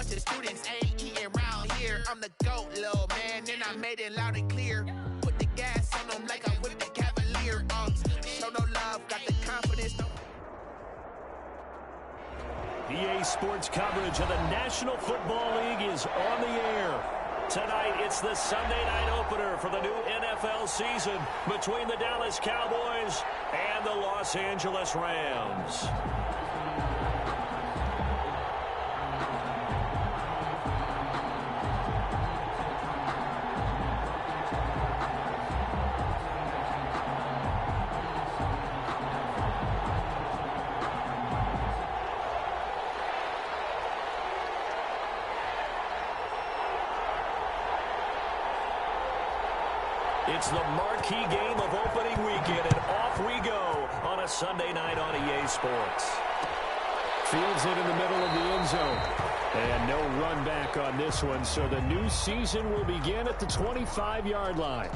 bunch of students ain't eating round here. I'm the GOAT, little man, and I made it loud and clear. Put the gas on them like I'm with the Cavalier. Show no love, got the confidence. EA Sports coverage of the National Football League is on the air. Tonight, it's the Sunday night opener for the new NFL season between the Dallas Cowboys and the Los Angeles Rams. It's the marquee game of opening weekend, and off we go on a Sunday night on EA Sports. Fields it in the middle of the end zone. And no run back on this one, so the new season will begin at the 25-yard line.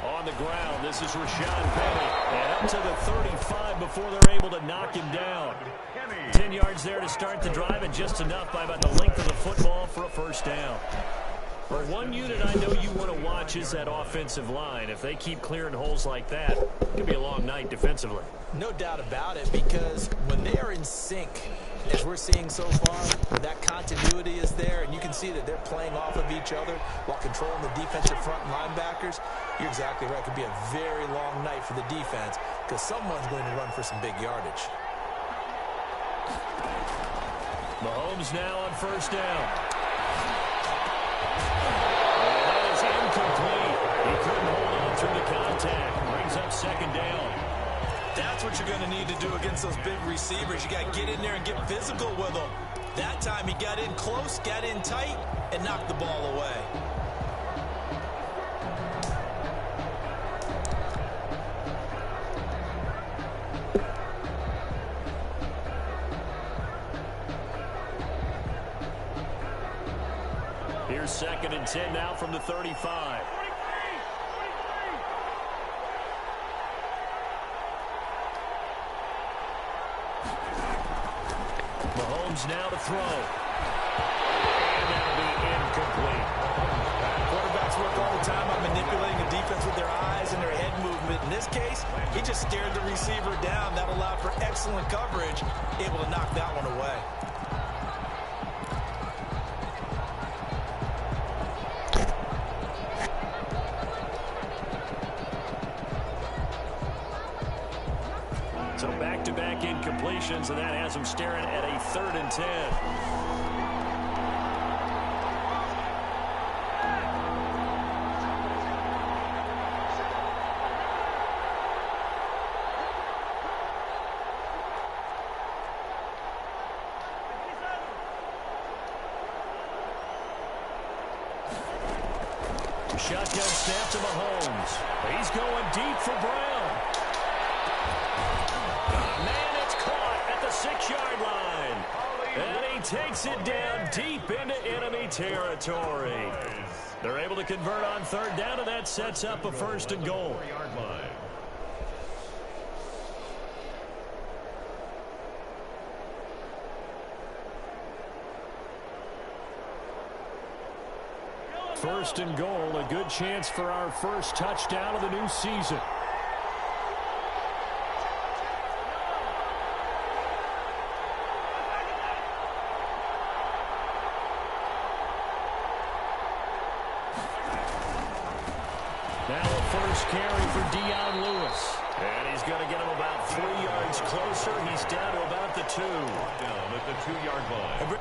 On the ground, this is Rashawn Penny. And up to the 35 before they're able to knock him down. 10 yards there to start the drive, and just enough by about the length of the football for a first down. For one unit I know you want to watch is that offensive line. If they keep clearing holes like that, it could be a long night defensively. No doubt about it, because when they are in sync, as we're seeing so far, that continuity is there, and you can see that they're playing off of each other while controlling the defensive front linebackers. You're exactly right. It could be a very long night for the defense because someone's going to run for some big yardage. Mahomes now on first down. And that is incomplete. He couldn't hold on through the contact. Brings up second down. That's what you're going to need to do against those big receivers. You got to get in there and get physical with them. That time he got in close, got in tight, and knocked the ball away. Here's 2nd and 10 now from the 35. Mahomes now to throw. And that'll be incomplete. Quarterbacks work all the time on manipulating a defense with their eyes and their head movement. In this case, he just stared the receiver down. That allowed for excellent coverage, able to knock that one away. So back-to-back incompletions, and that has him staring at a 3rd and 10. Shotgun snap to Mahomes. He's going deep for Brown. Man, it's caught at the 6-yard line. And he takes it down deep into enemy territory. They're able to convert on 3rd down, and that sets up a 1st and goal. First and goal, a good chance for our first touchdown of the new season. first carry for Dion Lewis. And he's going to get him about 3 yards closer. He's down to about the 2. Down at the 2-yard line.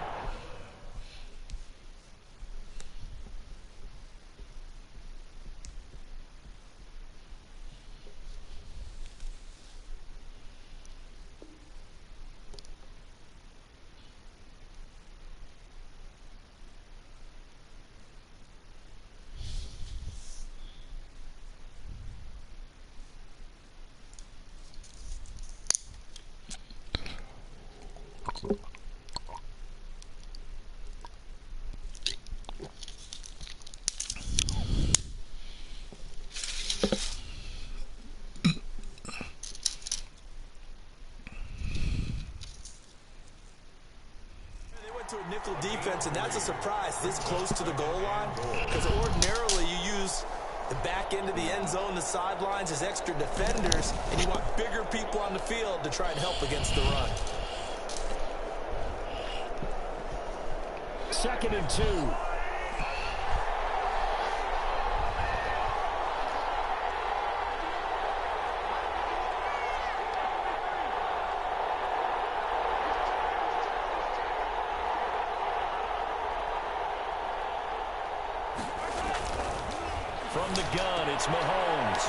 To a nickel defense, and that's a surprise this close to the goal line, because ordinarily you use the back end of the end zone, the sidelines as extra defenders, and you want bigger people on the field to try and help against the run. 2nd and 2. From the gun, it's Mahomes.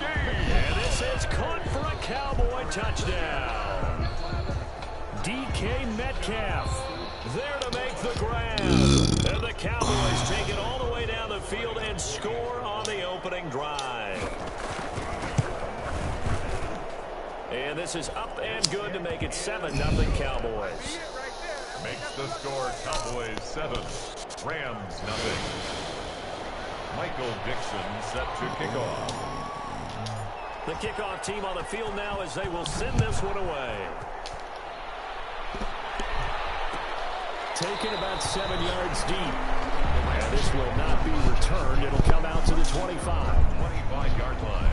And this is caught for a Cowboy touchdown. DK Metcalf there to make the grab. And the Cowboys take it all the way down the field and score on the opening drive. And this is up and good to make it 7-0 Cowboys. Makes the score Cowboys 7, Rams 0. Michael Dixon set to kick off. The kickoff team on the field now as they will send this one away. Taken about 7 yards deep. And this will not be returned. It'll come out to the 25. 25-yard line.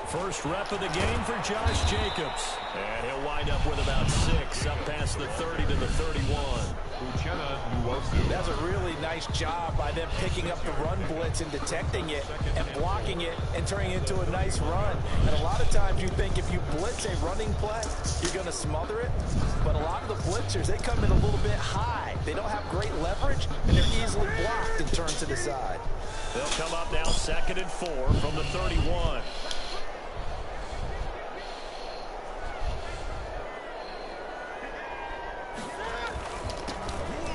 First rep of the game for Josh Jacobs. And he'll wind up with about 6, up past the 30 to the 31. That's a really nice job by them picking up the run blitz and detecting it and blocking it and turning it into a nice run. And a lot of times you think if you blitz a running play, you're going to smother it. But a lot of the blitzers, they come in a little bit high. They don't have great leverage, and they're easily blocked and turned to the side. They'll come up now 2nd and 4 from the 31.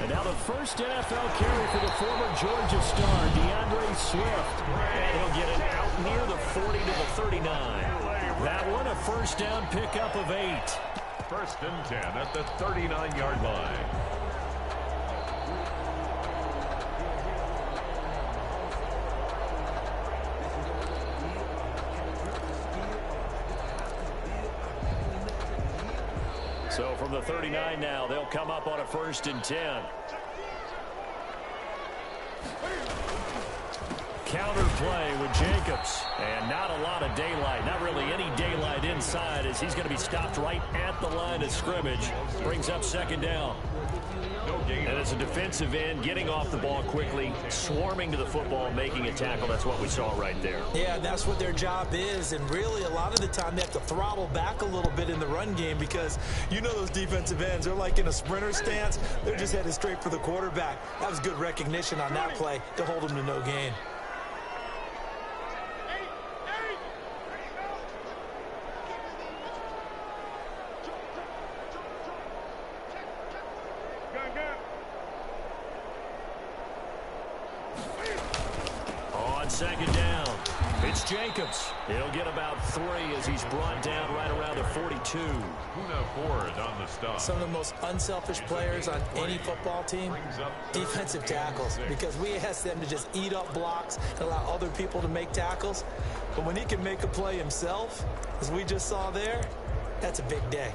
Now the first NFL carry for the former Georgia star, DeAndre Swift. And he'll get it out near the 40 to the 39. That one a first down pickup of 8. 1st and 10 at the 39-yard line. So from the 39 now, they'll come up on a 1st and 10. Counter play with Jacobs. And not a lot of daylight. Not really any daylight inside as he's going to be stopped right at the line of scrimmage. Brings up 2nd down. And as a defensive end, getting off the ball quickly, swarming to the football, making a tackle. That's what we saw right there. Yeah, that's what their job is. And really, a lot of the time, they have to throttle back a little bit in the run game because you know those defensive ends, they're like in a sprinter stance. They're just headed straight for the quarterback. That was good recognition on that play to hold them to no gain. On 2nd down, it's Jacobs. He'll get about 3 as he's brought down right around the 42. Ford on the stop. Some of the most unselfish players on any football team, defensive tackles, because we ask them to just eat up blocks and allow other people to make tackles. But when he can make a play himself, as we just saw there, that's a big day.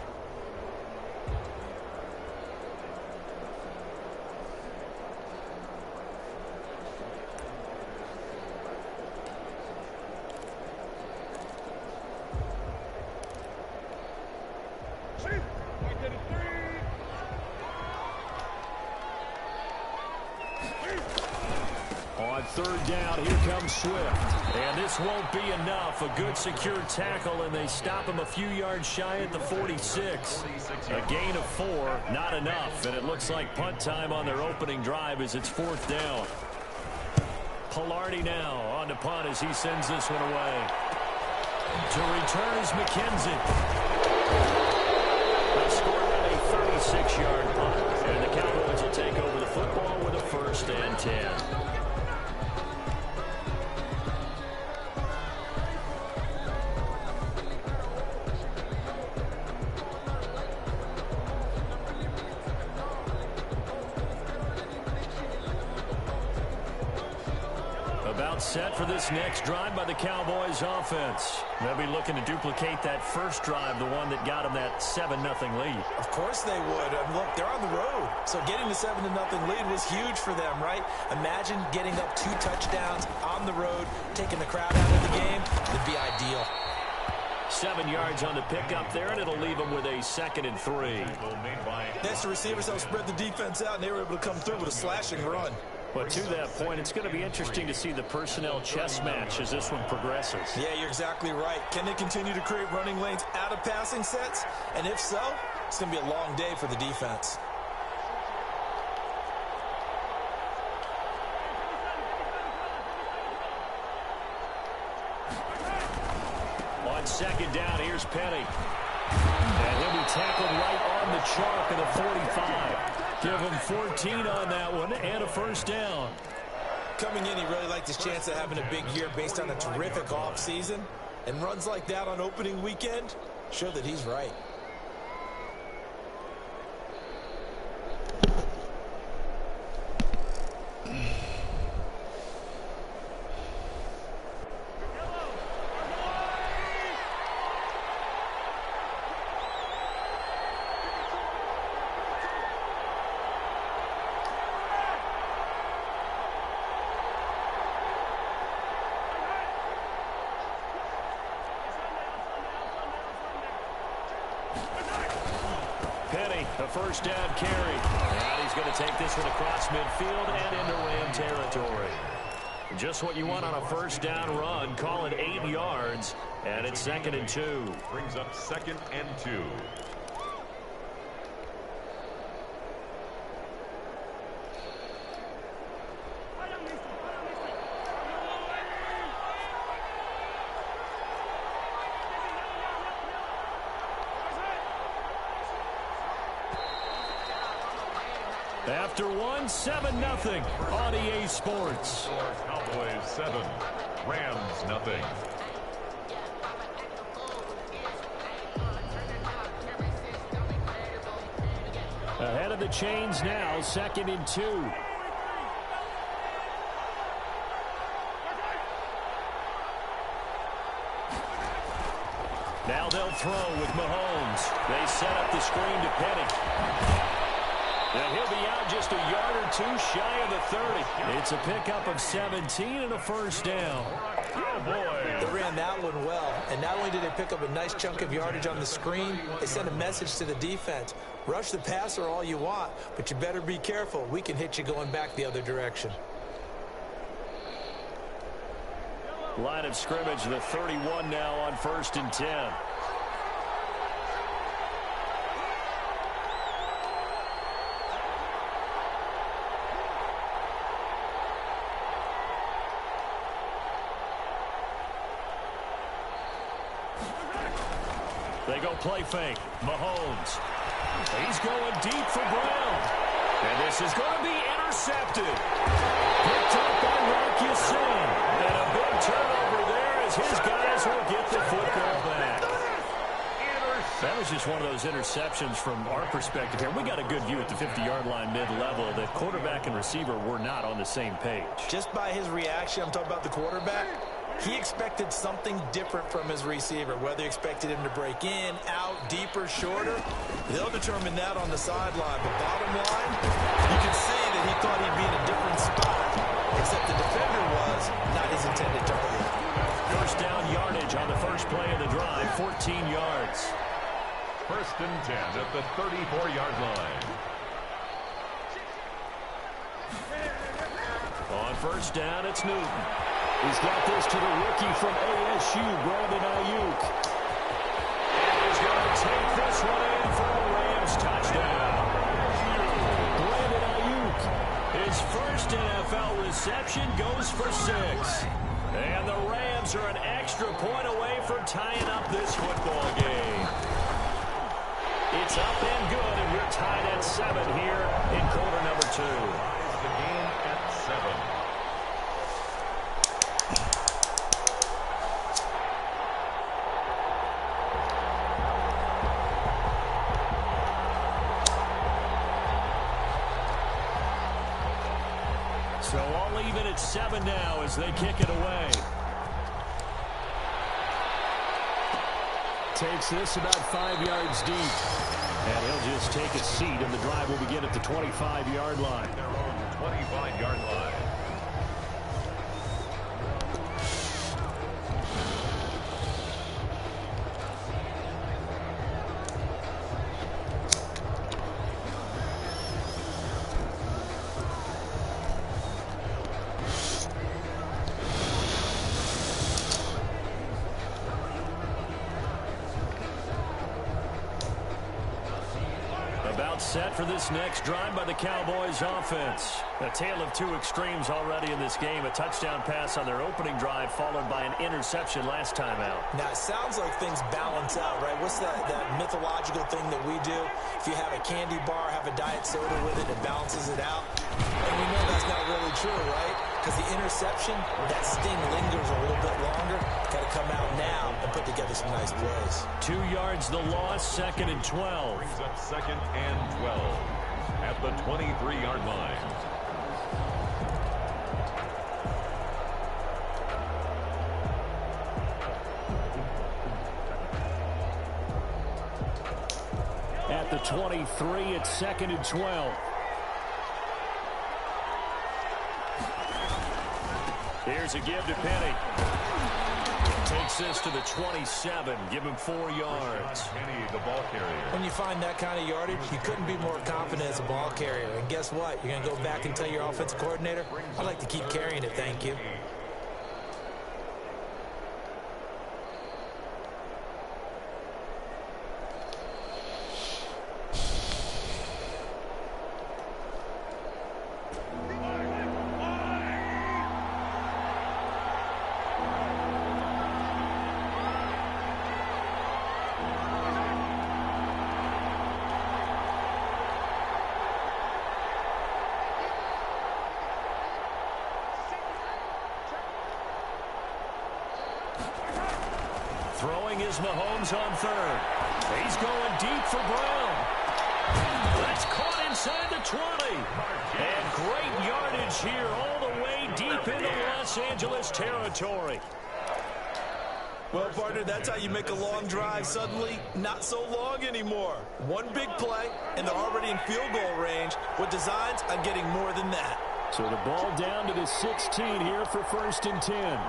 On third down, here comes Swift. And this won't be enough. A good secure tackle, and they stop him a few yards shy at the 46. A gain of 4, not enough. And it looks like punt time on their opening drive as it's 4th down. Pilardi now on to punt as he sends this one away. To return is McKenzie. They scored on a 36-yard punt, and the Cowboys will take over the football with a 1st and 10. About set for this next drive by the Cowboys offense. They'll be looking to duplicate that first drive, the one that got them that 7-0 lead. Of course they would. Look, they're on the road. So getting the 7-0 lead was huge for them, right? Imagine getting up 2 touchdowns on the road, taking the crowd out of the game. It'd be ideal. 7 yards on the pickup there, and it'll leave them with a 2nd and 3. That's the receivers that spread the defense out, and they were able to come through with a slashing run. But to that point, it's going to be interesting to see the personnel chess match as this one progresses. Yeah, you're exactly right. Can they continue to create running lanes out of passing sets? And if so, it's going to be a long day for the defense. On 2nd down, here's Penny. And he'll be tackled right on the chalk of the 45. Give him 14 on that one and a 1st down. Coming in, he really liked his chance of having a big year based on a terrific offseason. And runs like that on opening weekend show that he's right. Penny, a 1st down carry. And he's going to take this one across midfield and into Ram territory. Just what you want on a 1st down run. Call it 8 yards, and it's 2nd and 2. Brings up 2nd and 2. After 7-0 on EA Sports. Cowboys 7, Rams nothing. Ahead of the chains now, 2nd and 2. Now they'll throw with Mahomes. They set up the screen to Penny. And he'll be out just a yard or 2 shy of the 30. It's a pickup of 17 and a 1st down. Oh, boy. They ran that one well. And not only did they pick up a nice chunk of yardage on the screen, they sent a message to the defense. Rush the passer all you want, but you better be careful. We can hit you going back the other direction. Line of scrimmage, the 31 now on 1st and 10. They go play fake. Mahomes. He's going deep for Brown. And this is going to be intercepted. Picked up by Marcus Sin. And a big turnover there as his guys will get the football back. That was just one of those interceptions from our perspective here. We got a good view at the 50-yard line mid-level that quarterback and receiver were not on the same page. Just by his reaction, I'm talking about the quarterback, he expected something different from his receiver, whether he expected him to break in, out, deeper, shorter. They'll determine that on the sideline. But bottom line, you can see that he thought he'd be in a different spot, except the defender was not his intended target. First down yardage on the first play of the drive, 14 yards. First and 10 at the 34-yard line. On first down, it's Newton. He's got this to the rookie from ASU, Brandon Ayuk. And he's going to take this one in for a Rams touchdown. Brandon Ayuk. His first NFL reception goes for 6. And the Rams are an extra point away from tying up this football game. It's up and good, and we're tied at 7 here in quarter number 2. The game at 7. So all even at 7 now as they kick it away. Takes this about 5 yards deep. And he'll just take a seat, and the drive will begin at the 25-yard line. Their own 25-yard line. Set for this next drive by the Cowboys offense. A tale of two extremes already in this game. A touchdown pass on their opening drive followed by an interception last time out. Now, it sounds like things balance out, right? What's that mythological thing that we do? If you have a candy bar, have a diet soda with it, it balances it out. And we know that's not really true, right? Because the interception, that sting lingers a little bit longer. Got to come out now and put together some nice plays. 2 yards the loss, 2nd and 12. Brings up 2nd and 12 at the 23-yard line. At the 23, it's 2nd and 12. Here's a give to Penny. Takes this to the 27. Give him 4 yards. Penny, the ball carrier. When you find that kind of yardage, you couldn't be more confident as a ball carrier. And guess what? You're going to go back and tell your offensive coordinator, I'd like to keep carrying it, thank you. Throwing is Mahomes on 3rd. He's going deep for Brown. That's caught inside the 20. And great yardage here all the way deep into Los Angeles territory. Well, partner, that's how you make a long drive suddenly not so long anymore. One big play, and they're already in field goal range with designs on getting more than that. So the ball down to the 16 here for 1st and 10.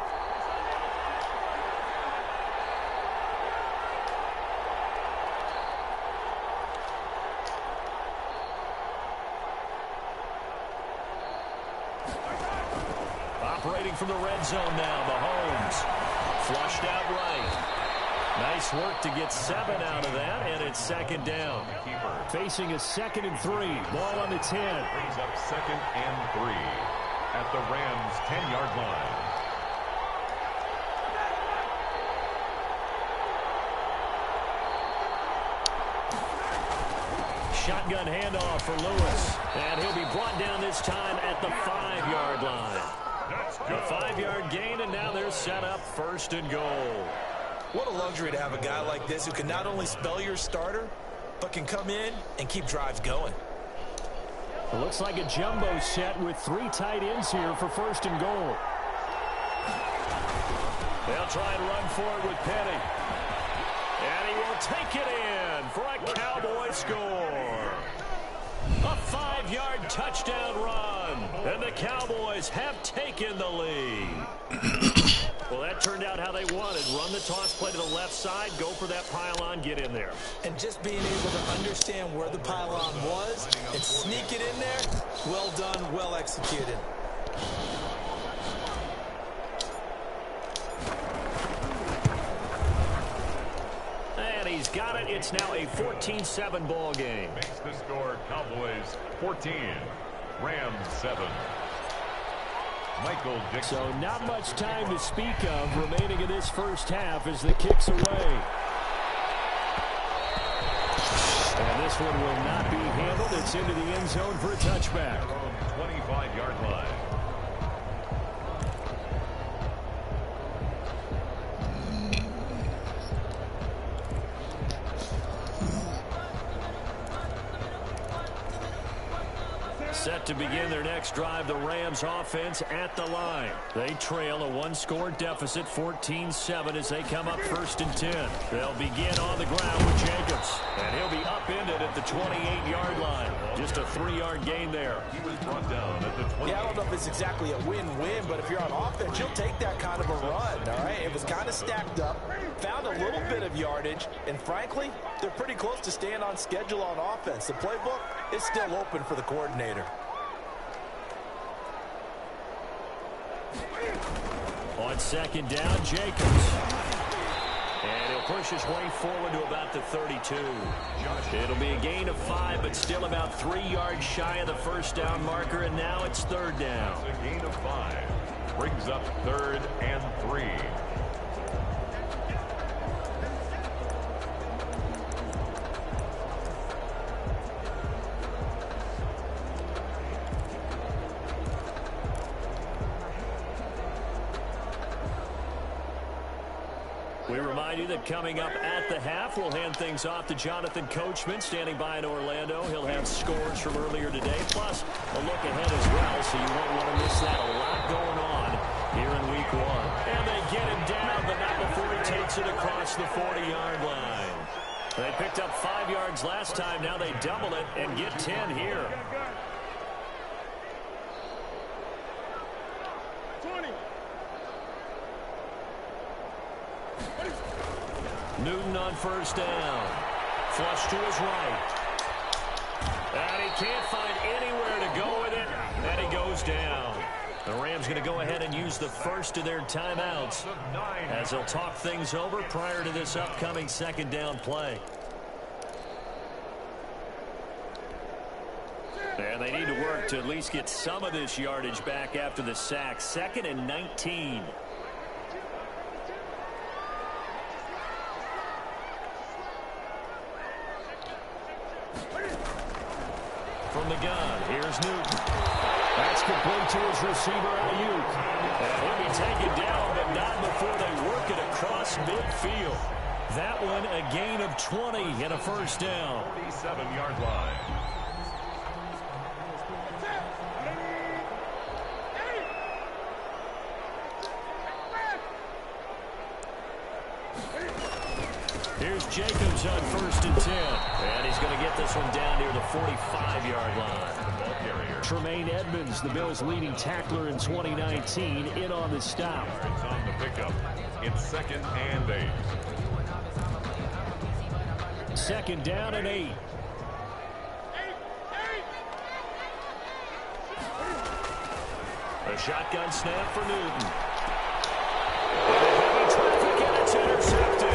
Operating from the red zone now, Mahomes. Flushed out right. Nice work to get 7 out of that, and it's 2nd down. Facing a 2nd and 3. Ball on the 10. Brings up 2nd and 3 at the Rams' 10-yard line. Shotgun handoff for Lewis. And he'll be brought down this time at the 5-yard line. A 5-yard gain, and now they're set up 1st and goal. What a luxury to have a guy like this who can not only spell your starter, but can come in and keep drives going. It looks like a jumbo set with 3 tight ends here for 1st and goal. They'll try and run for it with Penny. And he will take it in for a Cowboy score. A 5-yard touchdown run. And the Cowboys have taken the lead. Well, that turned out how they wanted. Run the toss play to the left side, go for that pylon, get in there. And just being able to understand where the pylon was and sneak it in there, well done, well executed. And he's got it. It's now a 14-7 ball game. Makes the score Cowboys 14, Rams 7. Michael Dixon. So not much time to speak of remaining in this first half as the kick's away. And this one will not be handled. It's into the end zone for a touchback. 25-yard line. Set to begin their next drive, the Rams offense at the line. They trail a 1-score deficit, 14-7, as they come up 1st and 10. They'll begin on the ground with Jacobs, and he'll be upended at the 28-yard line. Just a 3-yard gain there. He was brought down at the 28. Yeah, I don't know if it's exactly a win-win, but if you're on offense, you'll take that kind of a run, all right? It was kind of stacked up, found a little bit of yardage, and frankly, they're pretty close to staying on schedule on offense. The playbook is still open for the coordinator. On 2nd down, Jacobs. And he'll push his way forward to about the 32. It'll be a gain of 5, but still about 3 yards shy of the 1st down marker, and now it's 3rd down. It's a gain of 5. Brings up 3rd and 3. We remind you that coming up at the half, we'll hand things off to Jonathan Coachman, standing by in Orlando. He'll have scores from earlier today, plus a look ahead as well, so you won't want to miss that. A lot going on here in Week 1. And they get him down, but not before he takes it across the 40-yard line. They picked up 5 yards last time. Now they double it and get 10 here. Newton on 1st down. Flush to his right. And he can't find anywhere to go with it. And he goes down. The Rams going to go ahead and use the first of their timeouts as they'll talk things over prior to this upcoming 2nd down play. And they need to work to at least get some of this yardage back after the sack. 2nd and 19. From the gun, here's Newton. That's complete to his receiver, Ayuk. And he'll be taken down, but not before they work it across midfield. That one a gain of 20 and a 1st down. 47-yard line. Here's Jacobs on 1st and 10. And he's going to get this one down near the 45-yard line. Tremaine Edmonds, the Bills' leading tackler in 2019, in on the stop. It's on the pickup. It's 2nd and 8. 2nd down and 8. A shotgun snap for Newton. And heavy traffic, and it's intercepted.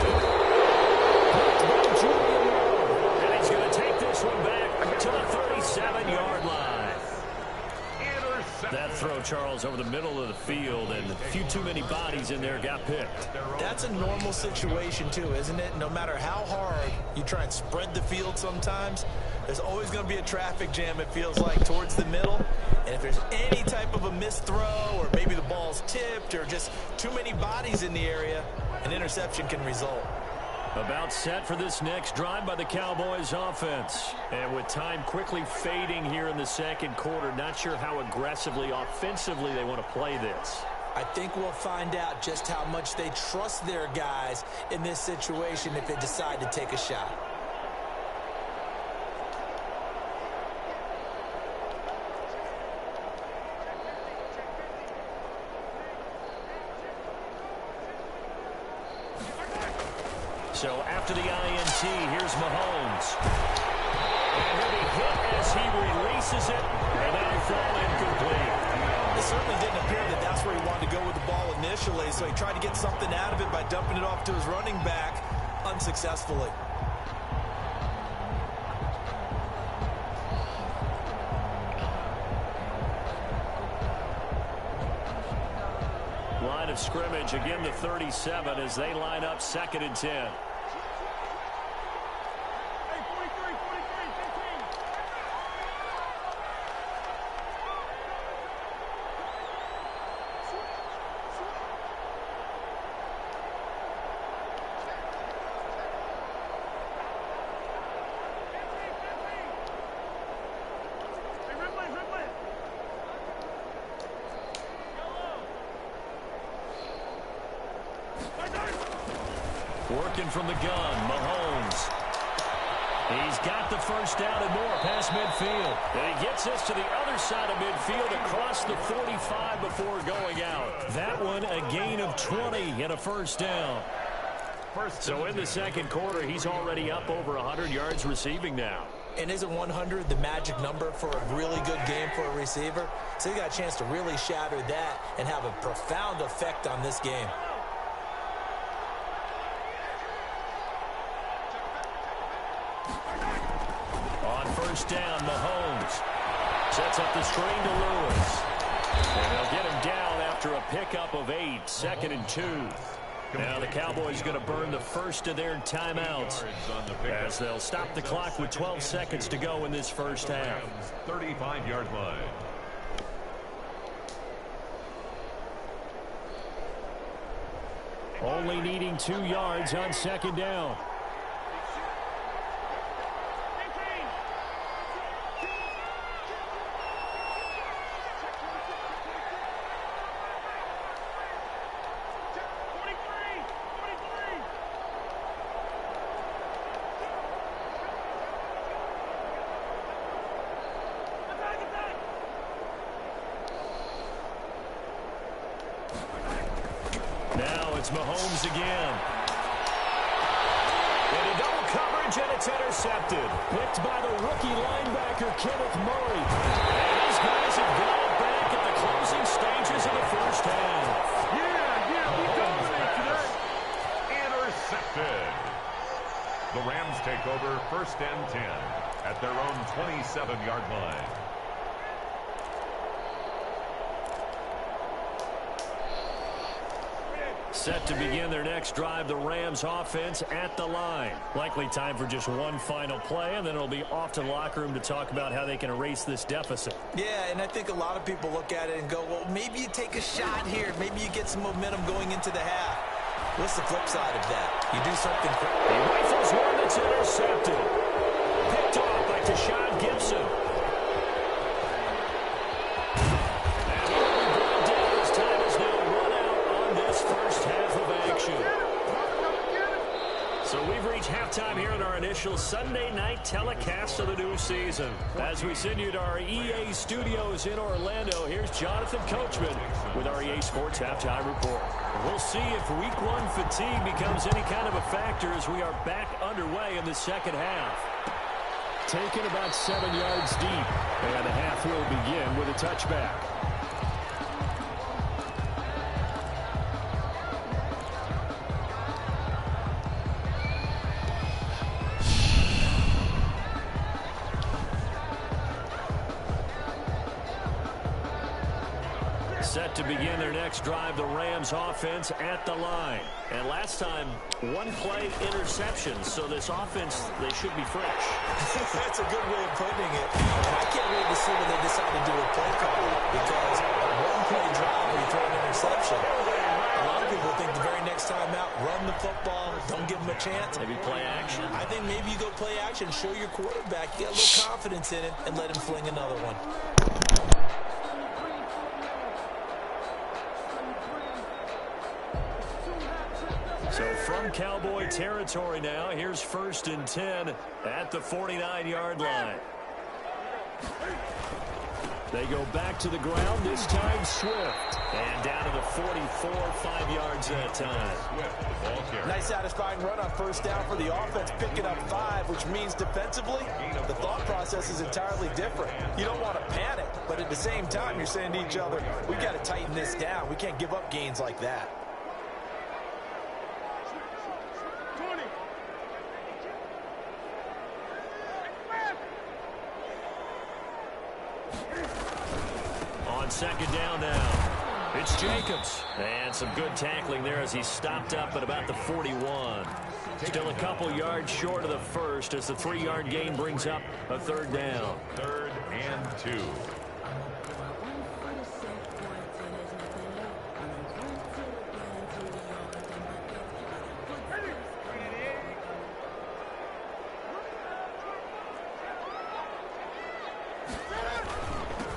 And he's going to take this one back to the 37-yard line. That throw Charles, over the middle of the field, and a few too many bodies in there got picked. That's a normal situation, too, isn't it? No matter how hard you try and spread the field sometimes, there's always going to be a traffic jam, it feels like, towards the middle. And if there's any type of a missed throw, or maybe the ball's tipped, or just too many bodies in the area, an interception can result. About set for this next drive by the Cowboys offense. And with time quickly fading here in the second quarter, not sure how aggressively, offensively they want to play this. I think we'll find out just how much they trust their guys in this situation if they decide to take a shot. So after the INT, here's Mahomes. And he'll be hit as he releases it, and that'll fall incomplete. It certainly didn't appear that that's where he wanted to go with the ball initially, so he tried to get something out of it by dumping it off to his running back unsuccessfully. Line of scrimmage, again the 37 as they line up 2nd and 10. Working from the gun, Mahomes. He's got the first down and more past midfield. And he gets this to the other side of midfield across the 45 before going out. That one a gain of 20 and a first down. So in the second quarter, he's already up over 100 yards receiving now. And isn't 100 the magic number for a really good game for a receiver? So he got a chance to really shatter that and have a profound effect on this game. First down, Mahomes sets up the screen to Lewis. And they'll get him down after a pickup of 8, 2nd and 2. Now the Cowboys going to burn the first of their timeouts as they'll stop the clock with 12 seconds to go in this first half. 35-yard line. Only needing 2 yards on 2nd down. Now it's Mahomes again. And a double coverage, and it's intercepted. Picked by the rookie linebacker, Kenneth Murray. And these guys have got it back at the closing stages of the first half. We dominate today. Intercepted. The Rams take over 1st and 10 at their own 27-yard line. Set to begin their next drive, the Rams offense at the line. Likely time for just one final play, and then it'll be off to the locker room to talk about how they can erase this deficit. Yeah, and I think a lot of people look at it and go, well, maybe you take a shot here. Maybe you get some momentum going into the half. What's the flip side of that? You do something quick. He rifles one that's intercepted. Picked off by Tashawn Gibson. So we've reached halftime here in our initial Sunday night telecast of the new season. As we send you to our EA studios in Orlando, here's Jonathan Coachman with our EA Sports Halftime Report. We'll see if Week 1 fatigue becomes any kind of a factor as we are back underway in the second half. Taken about 7 yards deep, and the half will begin with a touchback. to begin their next drive. The Rams offense at the line. And last time, one play interception. So this offense, they should be fresh. That's a good way of putting it. And I can't wait to see when they decide to do a play call. Because a one-play drive where you throw an interception, a lot of people think the very next time out, run the football, don't give them a chance. Maybe play action. I think maybe you go play action, show your quarterback, get a little confidence in it, and let him fling another one. So from Cowboy territory now, here's 1st and 10 at the 49-yard line. They go back to the ground, this time Swift. And down to the 44, 5 yards that time. Nice satisfying run on first down for the offense, picking up 5, which means defensively, the thought process is entirely different. You don't want to panic, but at the same time, you're saying to each other, we've got to tighten this down. We can't give up gains like that. Second down now. It's Jacobs. And some good tackling there as he stopped up at about the 41. Still a couple yards short of the first as the 3-yard gain brings up a 3rd down. 3rd and 2.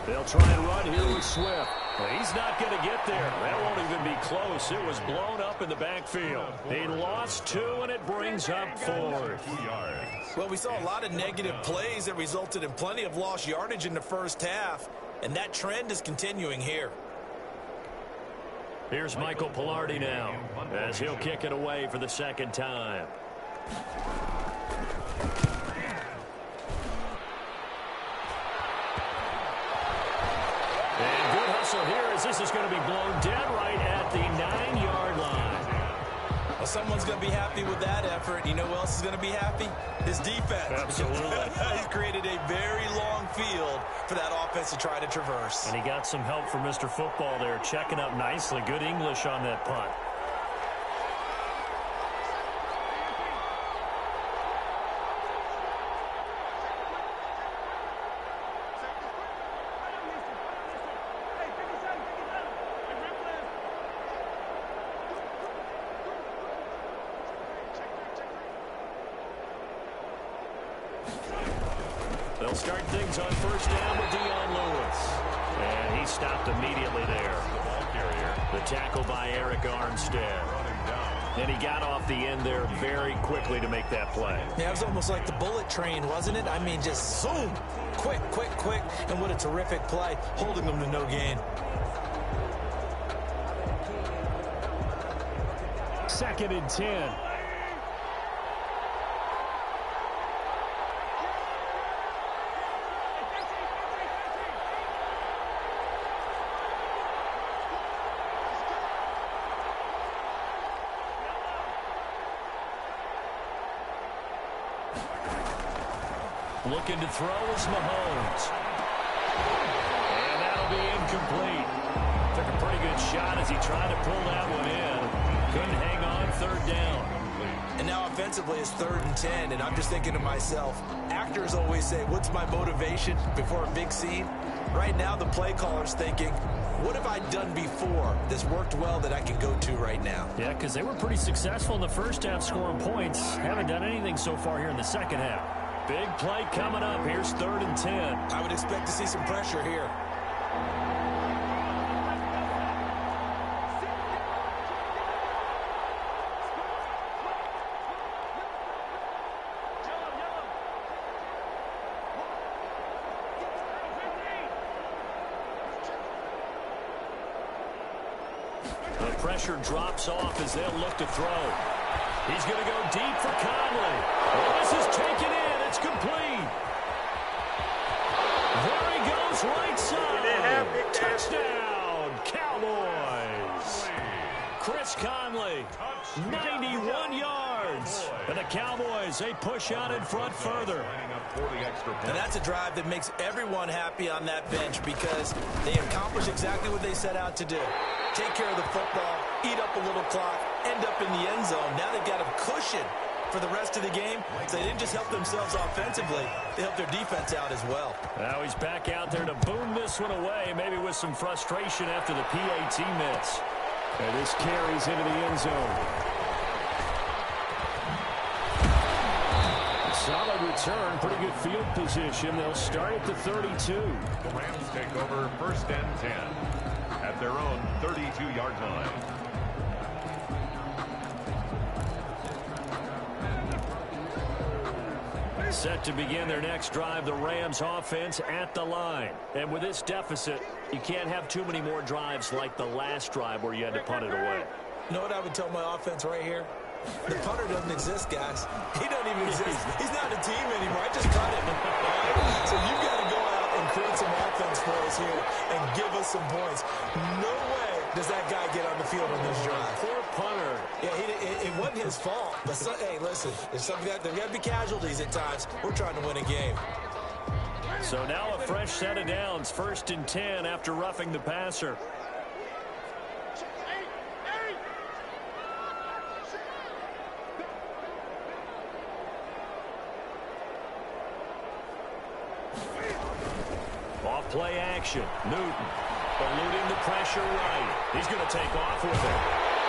They'll try and run here with Swift. Well, he's not going to get there. That won't even be close. It was blown up in the backfield. He lost 2, and it brings up 4. Well, we saw a lot of negative plays that resulted in plenty of lost yardage in the first half, and that trend is continuing here. Here's Michael Pilardi now as he'll kick it away for the 2nd time. So here as this is going to be blown dead right at the 9-yard line. Well, someone's going to be happy with that effort. You know who else is going to be happy? His defense. Absolutely. He's created a very long field for that offense to try to traverse. And he got some help from Mr. Football there, checking up nicely. Good English on that punt. They'll start things on first down with Dion Lewis. And he stopped immediately there. The ball carrier. The tackle by Eric Armstead. And he got off the end there very quickly to make that play. Yeah, it was almost like the bullet train, wasn't it? I mean, just zoom. Quick, quick, quick. And what a terrific play, holding them to no gain. 2nd and 10. Looking to throw is Mahomes. And that'll be incomplete. Took a pretty good shot as he tried to pull that one in. Couldn't hang on, 3rd down. And now offensively it's 3rd and 10, and I'm just thinking to myself, actors always say, what's my motivation before a big scene? Right now the play caller's thinking, what have I done before that's worked well that I can go to right now? Yeah, because they were pretty successful in the first half scoring points. Haven't done anything so far here in the second half. Big play coming up. Here's 3rd and 10. I would expect to see some pressure here. The pressure drops off as they'll look to throw. He's going to go deep for Conley. Oh, this is taken in. It's complete. There he goes, right side. Touchdown, Cowboys. Chris Conley, 91 yards. yards. And the Cowboys, they push out in front further. And that's a drive that makes everyone happy on that bench because they accomplish exactly what they set out to do. Take care of the football, eat up a little clock, end up in the end zone. Now they've got a cushion for the rest of the game. So they didn't just help themselves offensively, they helped their defense out as well. Now he's back out there to boom this one away, maybe with some frustration after the PAT miss. And this carries into the end zone. Solid return, pretty good field position. They'll start at the 32. The Rams take over 1st and 10 at their own 32-yard line. Set to begin their next drive, the Rams offense at the line. And with this deficit, you can't have too many more drives like the last drive where you had to punt it away. You know what I would tell my offense right here? The punter doesn't exist, guys. He doesn't even exist. He's not a team anymore. I just cut him. Right? So you've got to go out and create some offense for us here and give us some points. No way does that guy get on the field on this drive. Poor punter. Yeah, it wasn't his fault. But hey, listen, there's got to be casualties at times. We're trying to win a game. So now a fresh set of downs, 1st and 10 after roughing the passer. Off-play action. Newton eluding the pressure right. He's going to take off with it.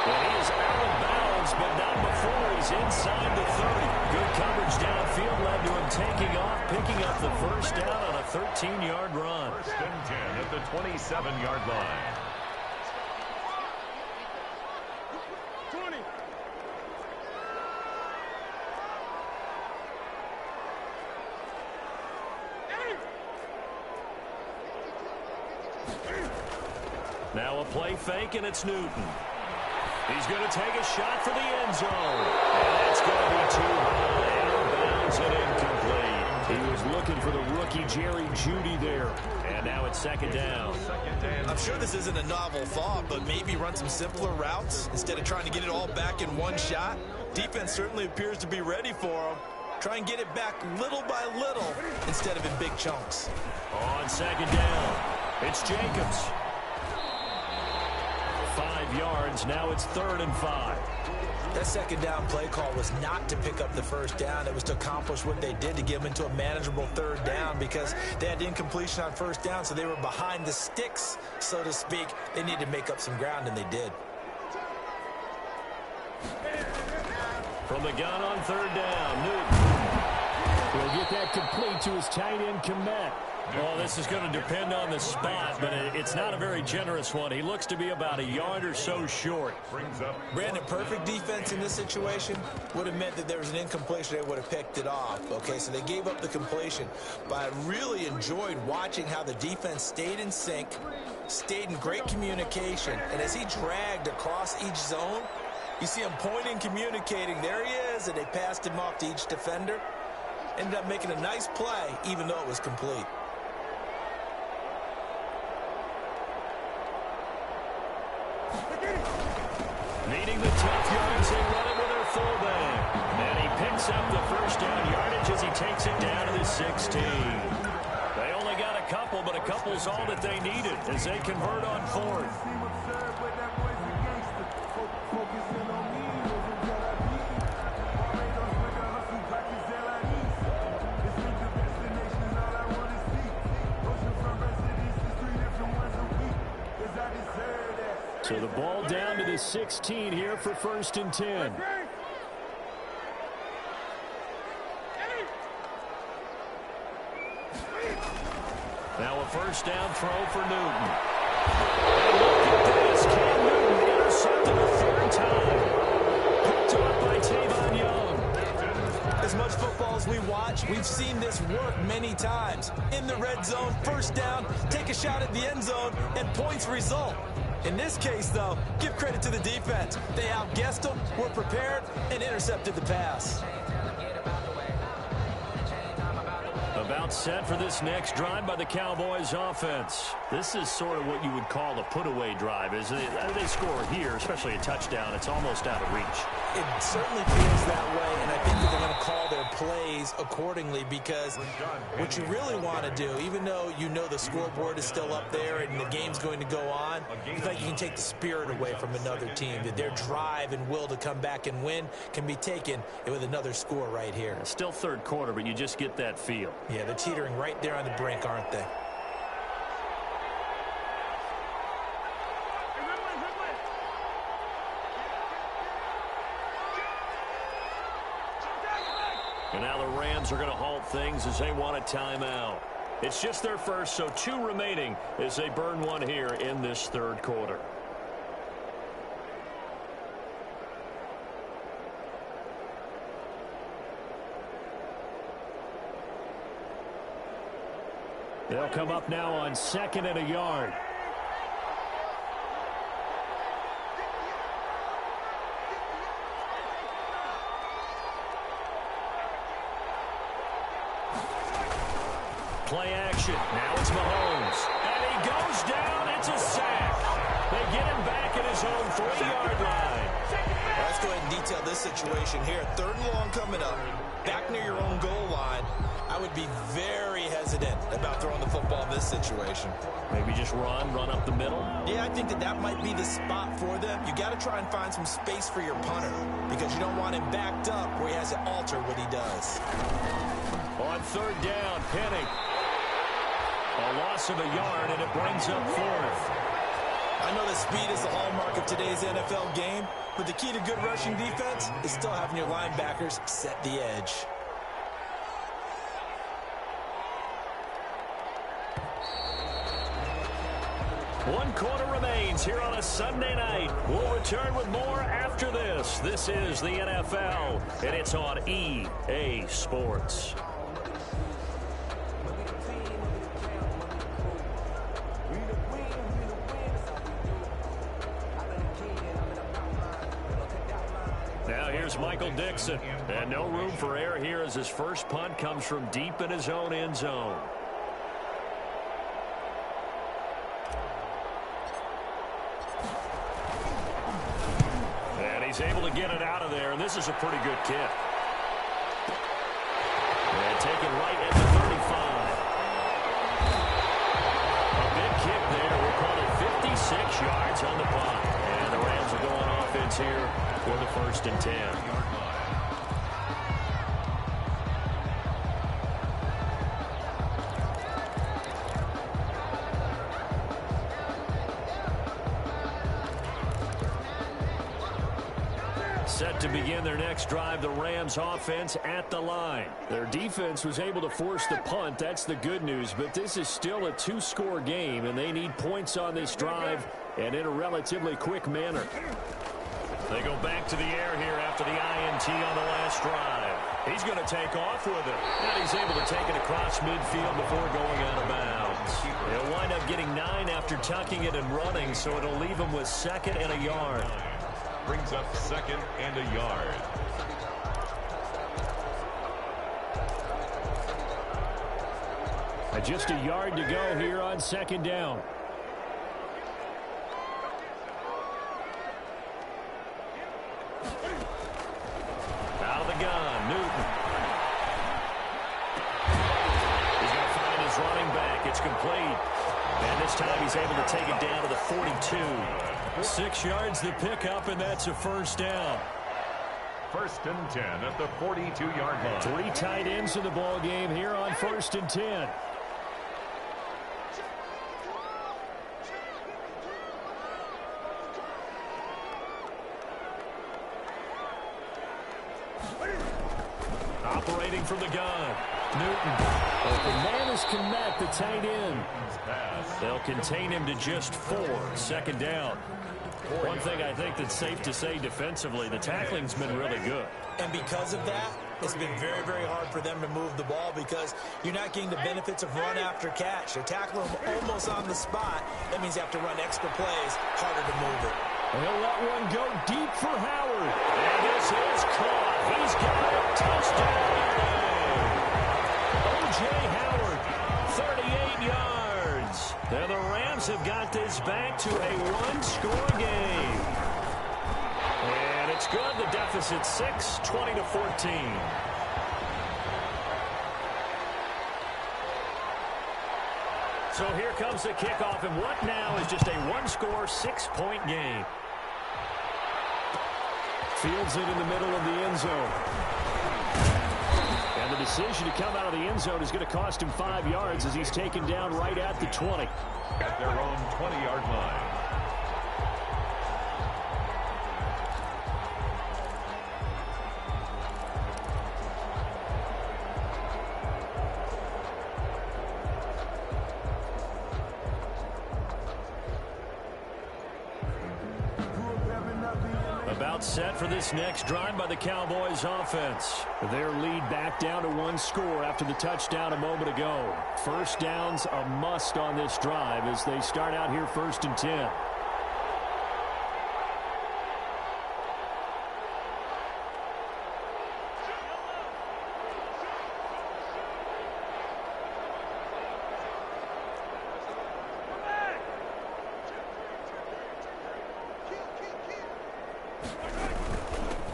And he is out of bounds, but not before he's inside the 30. Good coverage downfield led to him taking off, picking up the first down on a 13-yard run. 1st and 10 at the 27-yard line. Now a play fake, and it's Newton. He's going to take a shot for the end zone. And that's going to be too high. Out of bounds and incomplete. He was looking for the rookie Jerry Jeudy there. And now it's 2nd down. I'm sure this isn't a novel thought, but maybe run some simpler routes instead of trying to get it all back in one shot. Defense certainly appears to be ready for him. Try and get it back little by little instead of in big chunks. On 2nd down, it's Jacobs. 5 yards. Now it's 3rd and 5. That 2nd down play call was not to pick up the first down. It was to accomplish what they did to get them into a manageable 3rd down because they had incompletion on 1st down, so they were behind the sticks, so to speak. They needed to make up some ground, and they did. From the gun on 3rd down, Newton. He'll get that complete to his tight end, Komet. Well, this is going to depend on the spot, but it's not a very generous one. He looks to be about a yard or so short. Brandon, perfect defense in this situation would have meant that there was an incompletion. They would have picked it off. Okay, so they gave up the completion. But I really enjoyed watching how the defense stayed in sync, stayed in great communication. And as he dragged across each zone, you see him pointing, communicating. There he is, and they passed him off to each defender. Ended up making a nice play, even though it was complete. Needing the tough yards, they run it with their fullback. And he picks up the first down yardage as he takes it down to the 16. They only got a couple, but a couple's all that they needed as they convert on 4th. So the ball down to the 16 here for 1st and 10. Now a first down throw for Newton. And look at this. Cam Newton intercepted a 3rd time. Picked off by Tavon Young. As much football as we watch, we've seen this work many times. In the red zone, first down, take a shot at the end zone, and points result. In this case, though, give credit to the defense. They outguessed them, were prepared, and intercepted the pass. About set for this next drive by the Cowboys offense. This is sort of what you would call a put-away drive. As they score here, especially a touchdown, it's almost out of reach. It certainly feels that way, and I think that they're going to call their plays accordingly, because what you really want to do, even though you know the scoreboard is still up there and the game's going to go on, you feel like you can take the spirit away from another team, that their drive and will to come back and win can be taken with another score right here. It's still third quarter, but you just get that feel. Yeah, they're teetering right there on the brink, aren't they? And now the Rams are going to halt things as they want a timeout. It's just their first, so 2 remaining as they burn one here in this third quarter. They'll come up now on 2nd and a yard. Play action. Now it's Mahomes. And he goes down. It's a sack. They get him back at his own 3-yard line. Well, let's go ahead and detail this situation here. 3rd and long coming up. Back near your own goal line. I would be very hesitant about throwing the football in this situation. Maybe just run up the middle. Yeah, I think that might be the spot for them. You got to try and find some space for your punter, because you don't want him backed up where he has to alter what he does. On 3rd down, Penny. A loss of a yard, and it brings up 4th. I know that speed is the hallmark of today's NFL game, but the key to good rushing defense is still having your linebackers set the edge. One quarter remains here on a Sunday night. We'll return with more after this. This is the NFL, and it's on EA Sports. Now here's Michael Dixon. And no room for error here as his first punt comes from deep in his own end zone. And he's able to get it out of there, and this is a pretty good kick. And taken right at the 35. A big kick there. We'll call it 56 yards on the punt. And the Rams are going offense here for the 1st and 10. Set to begin their next drive, the Rams offense at the line. Their defense was able to force the punt. That's the good news, but this is still a 2-score game, and they need points on this drive and in a relatively quick manner. They go back to the air here after the INT on the last drive. He's going to take off with it, and he's able to take it across midfield before going out of bounds. He'll wind up getting 9 after tucking it and running, so it'll leave him with 2nd and a yard. Brings up 2nd and a yard. Just a yard to go here on 2nd down. Out of the gun, Newton. He's going to find his running back. It's complete. And this time he's able to take it down to the 42. 6 yards the pickup, and that's a 1st down. 1st and 10 at the 42-yard line. 3 tight ends in the ball game here on 1st and 10. Operating from the gun, Newton. Open man is connect the tight end. They'll contain him to just 4. 2nd down. One thing I think that's safe to say defensively, the tackling's been really good. And because of that, it's been very, very hard for them to move the ball, because you're not getting the benefits of run after catch. They're tackling him almost on the spot. That means you have to run extra plays, harder to move it. He'll let one go deep for Howard. And this is caught. He's got it. Touchdown. O.J. Howard, 38 yards. And the Rams have got this back to a 1-score game. And it's good. The deficit 6, 20-14. So here comes the kickoff, and what now is just a one-score, 6-point game. Fields it in the middle of the end zone. And the decision to come out of the end zone is going to cost him 5 yards as he's taken down right at the 20. At their own 20-yard line. About set for this next drive by the Cowboys offense. Their lead back down to 1 score after the touchdown a moment ago. First down's a must on this drive as they start out here 1st and 10.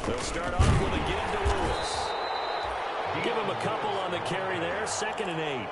They'll start off with a give to Lewis. Give him a couple on the carry there, 2nd and 8.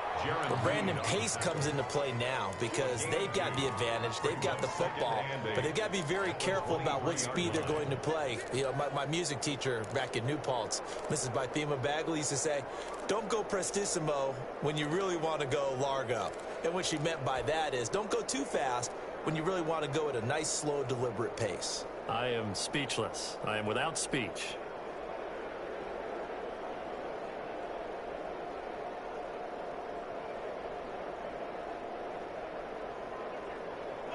But Brandon, pace comes into play now because they've got the advantage. They've got the football, but they've got to be very careful about what speed they're going to play. You know, my music teacher back in New Paltz, Mrs. Bythema Bagley, used to say, don't go prestissimo when you really want to go largo. And what she meant by that is don't go too fast when you really want to go at a nice, slow, deliberate pace. I am speechless. I am without speech.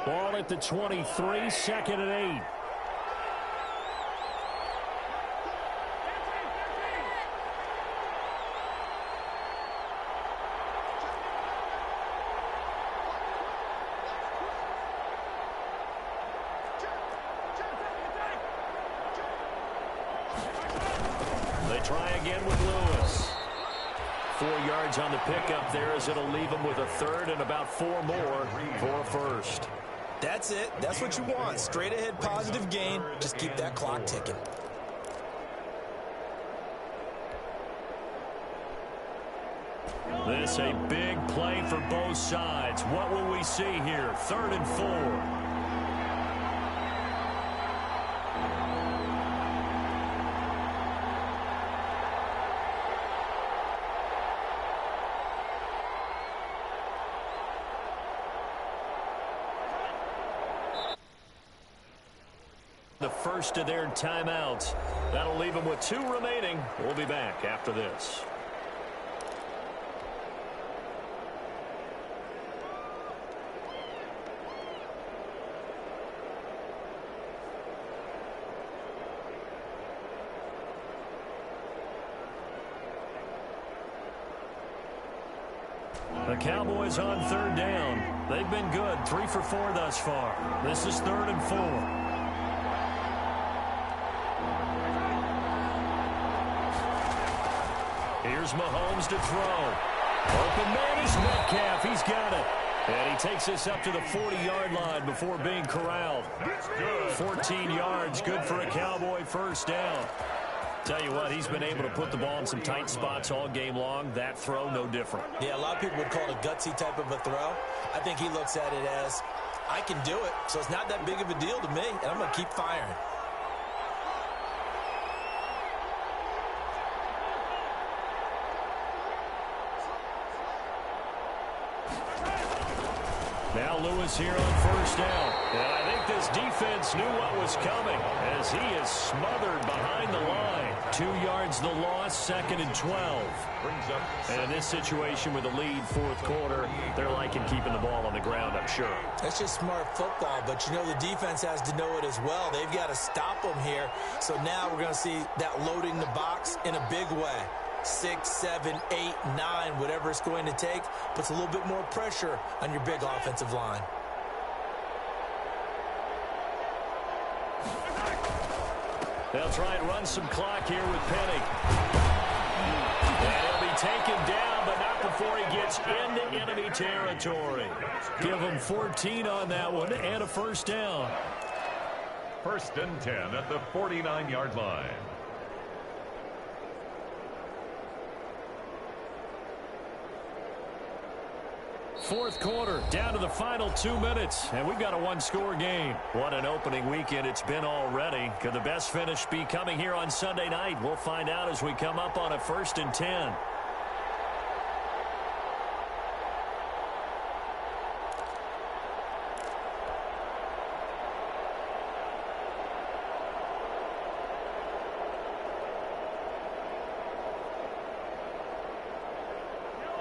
Ball at the 23, 2nd and 8. They try again with Lewis. 4 yards on the pickup there as it'll leave them with a 3rd and about 4 more for a 1st. That's it. That's what you want. Straight ahead positive gain. Just keep that clock ticking. This a big play for both sides. What will we see here? 3rd and 4. The first of their timeouts. That'll leave them with 2 remaining. We'll be back after this. The Cowboys on 3rd down. They've been good. 3 for 4 thus far. This is 3rd and 4. Here's Mahomes to throw. Open man is Metcalf. He's got it. And he takes us up to the 40-yard line before being corralled. 14 yards, good for a Cowboy first down. Tell you what, he's been able to put the ball in some tight spots all game long. That throw, no different. Yeah, a lot of people would call it a gutsy type of a throw. I think he looks at it as, I can do it, so it's not that big of a deal to me, and I'm going to keep firing. Now Lewis here on first down. And I think this defense knew what was coming as he is smothered behind the line. 2 yards the loss, 2nd and 12. And in this situation with a lead 4th quarter, they're liking keeping the ball on the ground, I'm sure. That's just smart football, but you know the defense has to know it as well. They've got to stop them here. So now we're going to see that loading the box in a big way. 6, 7, 8, 9, whatever it's going to take, puts a little bit more pressure on your big offensive line. They'll try and run some clock here with Penny. And he'll be taken down, but not before he gets into enemy territory. Give him 14 on that one and a first down. First and 10 at the 49-yard line. Fourth quarter, down to the final 2 minutes, and we've got a one-score game. What an opening weekend it's been already. Could the best finish be coming here on Sunday night? We'll find out as we come up on a first and 10.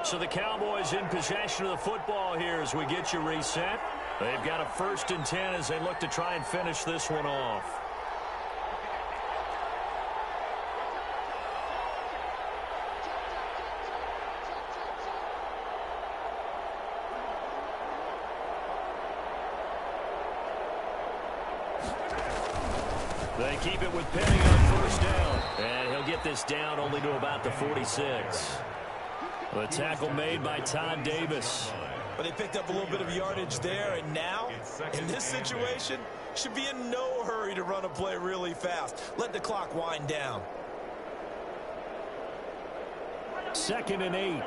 So the Cowboys in possession of the football here as we get you reset. They've got a first and 10 as they look to try and finish this one off. They keep it with Penny on first down. And he'll get this down only to about the 46. The tackle made by Todd Davis. But they picked up a little bit of yardage there, and now, in this situation, should be in no hurry to run a play really fast. Let the clock wind down. 2nd and 8.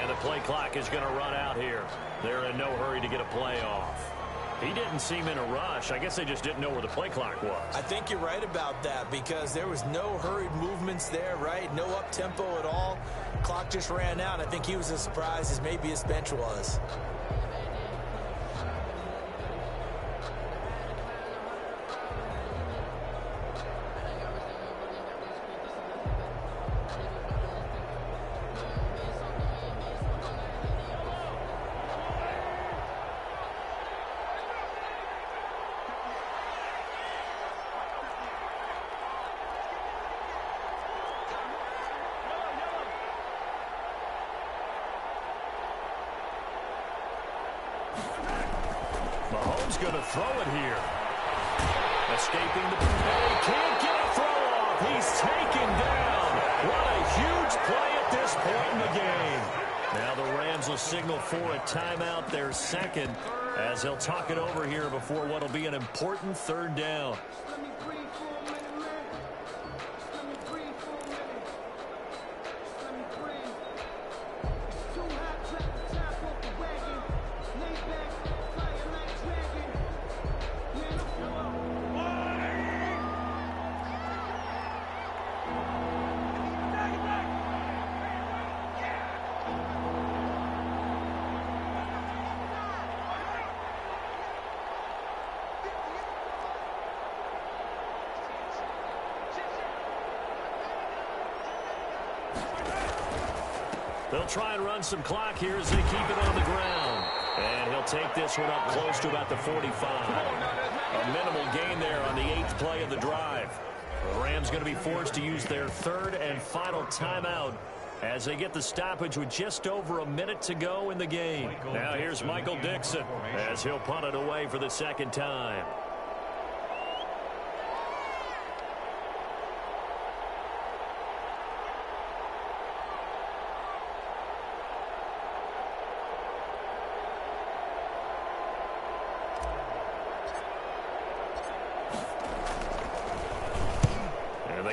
And the play clock is going to run out here. They're in no hurry to get a play off. He didn't seem in a rush. I guess they just didn't know where the play clock was. I think you're right about that because there was no hurried movements there, right? No up-tempo at all. Clock just ran out. I think he was as surprised as maybe his bench was. Mahomes going to throw it here. Escaping the play. Can't get a throw off. He's taken down. What a huge play at this point in the game. Now the Rams will signal for a timeout, their second, as they'll talk it over here before what will be an important third down. They'll try and run some clock here as they keep it on the ground. And he'll take this one up close to about the 45. A minimal gain there on the 8th play of the drive. The Rams going to be forced to use their third and final timeout as they get the stoppage with just over a minute to go in the game. Now here's Michael Dixon as he'll punt it away for the second time.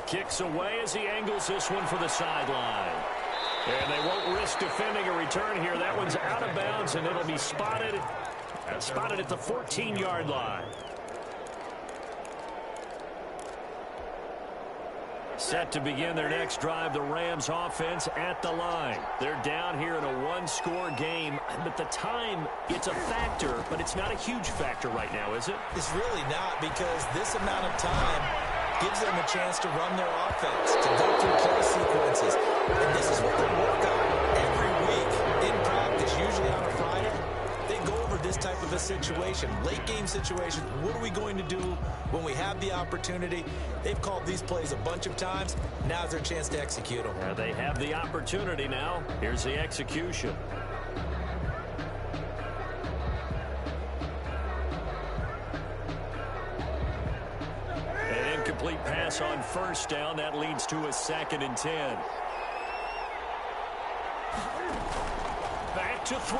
Kicks away as he angles this one for the sideline. And they won't risk defending a return here. That one's out of bounds, and it'll be spotted at the 14-yard line. Set to begin their next drive, the Rams offense at the line. They're down here in a one-score game, but the time, it's a factor, but it's not a huge factor right now, is it? It's really not, because this amount of time gives them a chance to run their offense, to go through play sequences. And this is what they work on every week in practice, usually on a Friday. They go over this type of a situation, late game situation. What are we going to do when we have the opportunity? They've called these plays a bunch of times. Now's their chance to execute them. They have the opportunity now. Here's the execution. incomplete pass on first down. That leads to a 2nd and 10. Back to throw.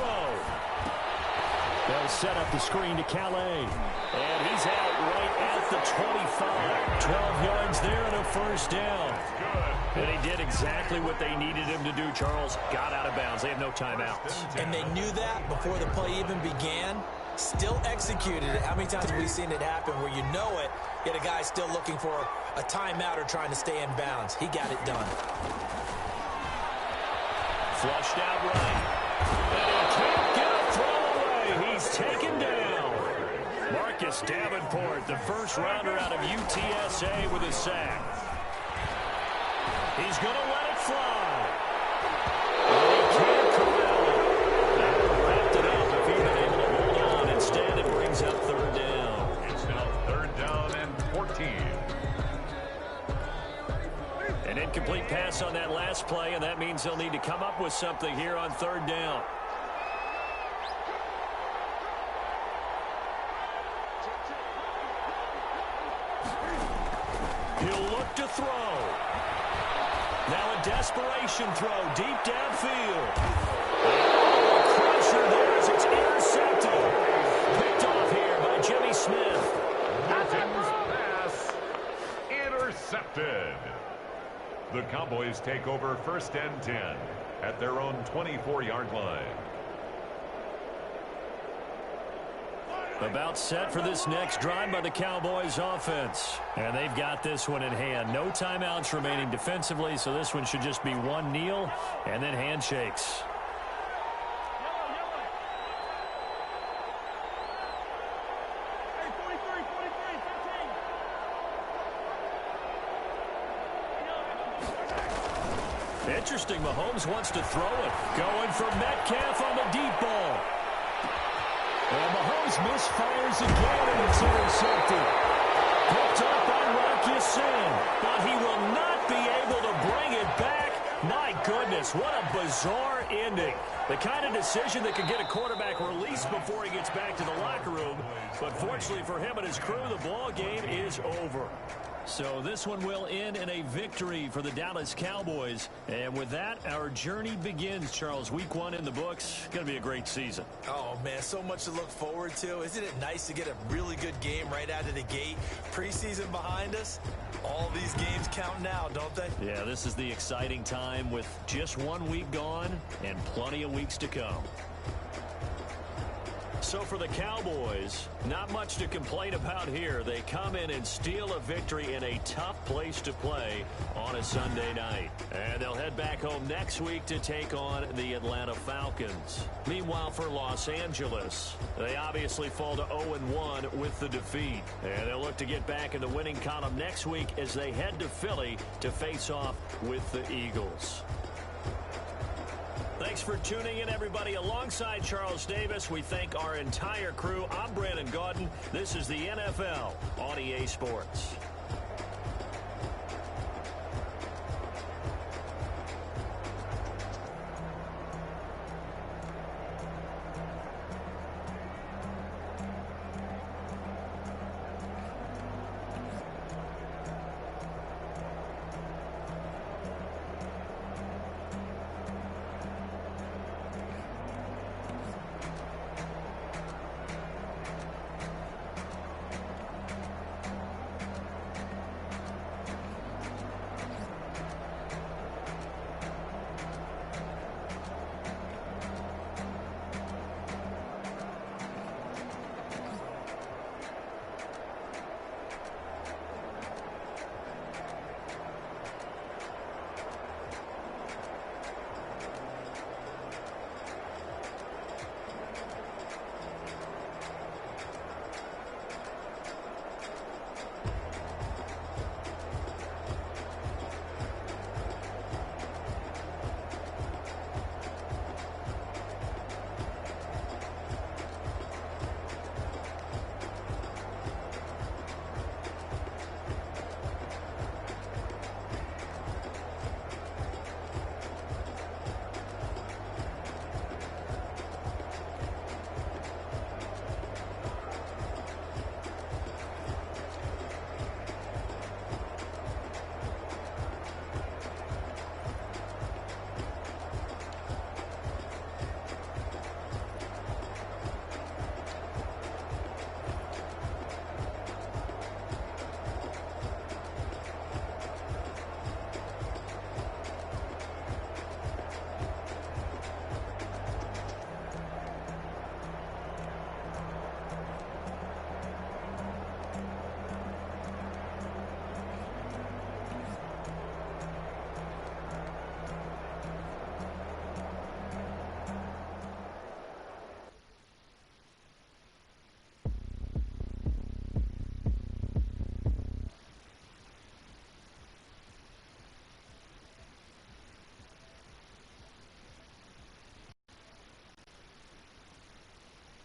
They'll set up the screen to Calais. And he's out right at the 25. 12 yards there and a first down. And he did exactly what they needed him to do, Charles. Got out of bounds. They have no timeouts. And they knew that before the play even began. Still executed it. How many times have we seen it happen where you know it, yet a guy still looking for a timeout or trying to stay in bounds? He got it done. Flushed out right. And he can't get a throw away. He's taken down. Marcus Davenport, the first rounder out of UTSA with a sack. He's going to let it fly. And he can't corral it. That would have wrapped it up if he'd been able to hold on. Instead, it brings up 3rd down. It's now 3rd down and 14. An incomplete pass on that last play, and that means they'll need to come up with something here on 3rd down. He'll look to throw. Now a desperation throw deep downfield. Oh, crusher there as it's intercepted. Picked off here by Jimmy Smith. Martin's pass intercepted. The Cowboys take over 1st and 10 at their own 24-yard line. About set for this next drive by the Cowboys offense. And they've got this one in hand. No timeouts remaining defensively, so this one should just be one kneel and then handshakes. Interesting, Mahomes wants to throw it. Going for Metcalf on the deep ball. And Mahomes misfires again, and it's intercepted. Picked up by Rocky Sin, but he will not be able to bring it back. My goodness, what a bizarre ending. The kind of decision that could get a quarterback released before he gets back to the locker room. But fortunately for him and his crew, the ball game is over. So this one will end in a victory for the Dallas Cowboys. And with that, our journey begins, Charles. Week 1 in the books. Going to be a great season. Oh, man, so much to look forward to. Isn't it nice to get a really good game right out of the gate? Preseason behind us. All these games count now, don't they? Yeah, this is the exciting time with just 1 week gone and plenty of weeks to come. So for the Cowboys, not much to complain about here. They come in and steal a victory in a tough place to play on a Sunday night. And they'll head back home next week to take on the Atlanta Falcons. Meanwhile, for Los Angeles, they obviously fall to 0-1 with the defeat. And they'll look to get back in the winning column next week as they head to Philly to face off with the Eagles. Thanks for tuning in, everybody. Alongside Charles Davis, we thank our entire crew. I'm Brandon Gaudin. This is the NFL on EA Sports.